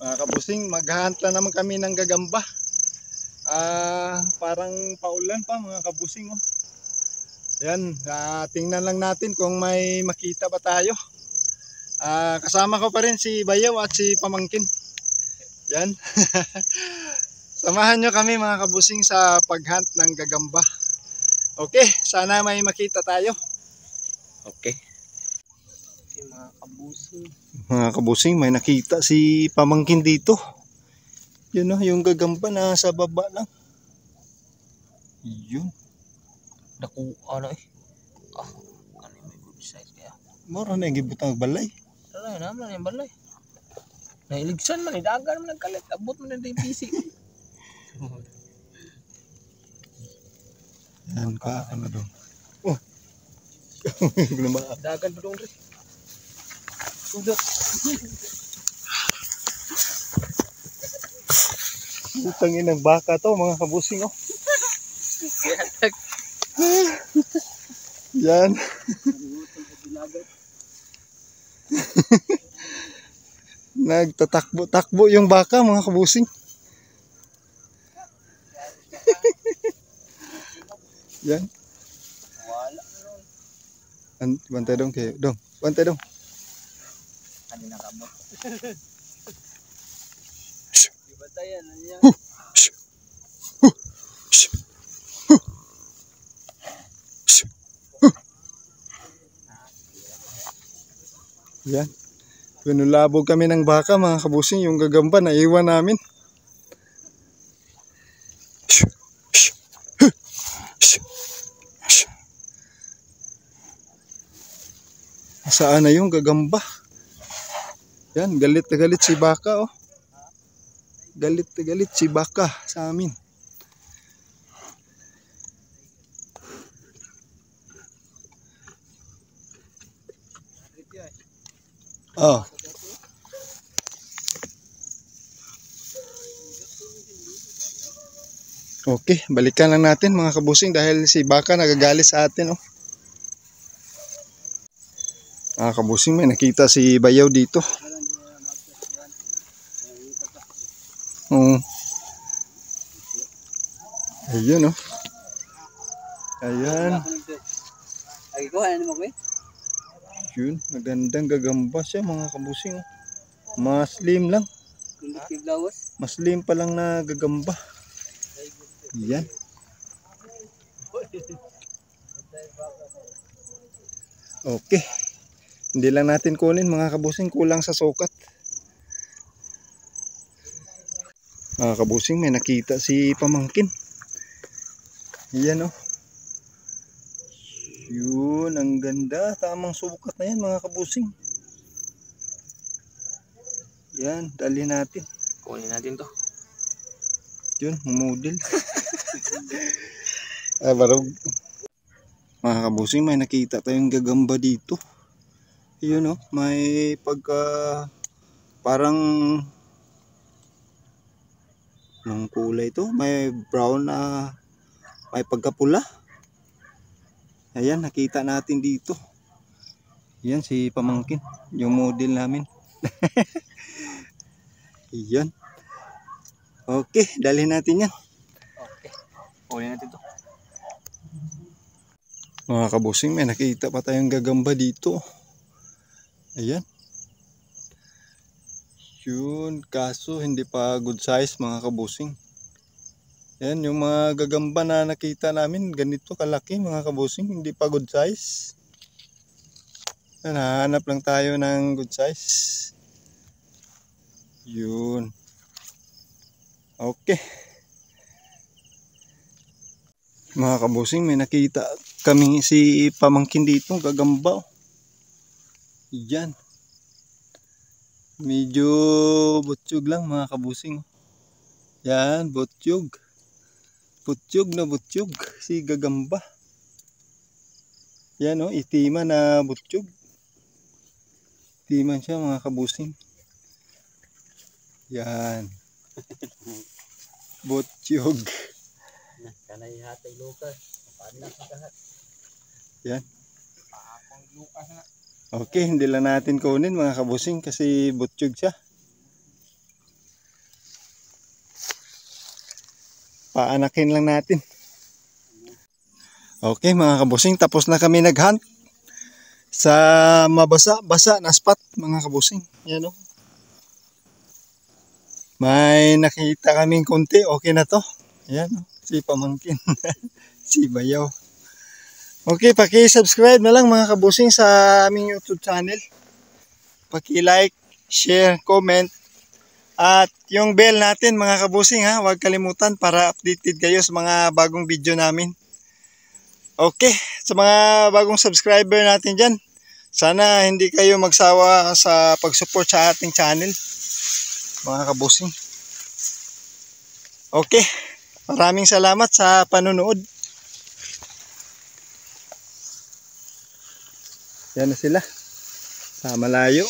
Mga kabusing, maghahunt na naman kami ng gagamba. Parang paulan pa mga kabusing. Oh. Yan, tingnan lang natin kung may makita pa tayo. Kasama ko pa rin si Bayaw at si Pamangkin. Yan. Samahan nyo kami mga kabusing sa paghunt ng gagamba. Okay, sana may makita tayo. Okay. Mga kabusing, may nakita si Pamangkin dito. Yun o, yung gagamba na sa baba lang. Yun. Daku, ano eh. Ano may good size kaya. Mura na yung gibutang balay. Ano naman yung balay. Nailigsan man, idagan man nagkalit. Abot man na yung PC. Yan ka, ano doon. Oh. Dagan pa doon rin. Udot. Utangin ng baka to mga kabusing oh. Yan. Nagtatakbo-takbo yung baka mga kabusing. Yan. Wala. Bantay dong kayo. Dong, bantay dong. Ano nakabot? Ibatayan na niya. Yan. Pinulabog kami ng baka mga kabusing, yung gagamba na iwan namin. Saan na yung gagamba? Yan, galit na galit si baka oh. Galit na galit si baka sa amin. Oh. Okay, balikan lang natin mga kabusing dahil si baka nagagalit sa atin oh. Mga kabusing, may nakita si Bayaw dito. Ayun oh. Ayan. Ay ko, ano mo ko eh? Yun, magandang gagamba siya mga kabusing oh. Maslim lang. Maslim pa lang na gagamba. Yan. Okay. Hindi lang natin kunin mga kabusing, kulang sa sukat. Mga kabusing, may nakita si Pamangkin. Yan oh. Yun, ang ganda. Tamang sukat na yan mga kabusing. Yan, dali natin. Kunin natin to. Yun, model. Barog. Mga kabusing, may nakita tayong gagamba dito. Yun oh, may pagka parang ng kulay ito, may brown na may pagkapula. Ayan, nakita natin dito. Yan si Pamangkin, yung model namin. Yan. Okay, dalhin natin yan. Okay. Kunin natin to. Mga kabusing, may nakita pa tayong gagamba dito. Ayan. Yun, kaso hindi pa good size mga kabusing. Ayan, yung mga gagamba na nakita namin, ganito kalaki mga kabusing, hindi pa good size. Ayan, hahanap lang tayo ng good size. Yun. Okay. Mga kabusing, may nakita kami si Pamangkin dito, gagamba. Yan. Medyo butsyog lang mga kabusing. Yan, butsyog. Butsyog na butsyog si gagamba. Yan oh, itiman na butsyog. Itiman siya mga kabusing. Yan. Butsyog. Kanay hatay Lucas. Paanak sa kahat. Yan. Paakong Lucas na. Okay, hindi lang natin kunin mga kabusing kasi butsyog siya. Paanakin lang natin. Okay mga kabusing, tapos na kami nag-hunt sa mabasa-basa na spot mga kabusing. Yan o. May nakita kaming konti, okay na to. Yan o, si Pamangkin. Si Bayaw. Okay, paki-subscribe na lang mga kabusing sa aming YouTube channel. Paki-like, share, comment. At yung bell natin mga kabusing ha, huwag kalimutan para updated kayo sa mga bagong video namin. Okay, sa mga bagong subscriber natin dyan, sana hindi kayo magsawa sa pag-support sa ating channel, mga kabusing. Okay, maraming salamat sa panonood. Yan na sila, sa malayo.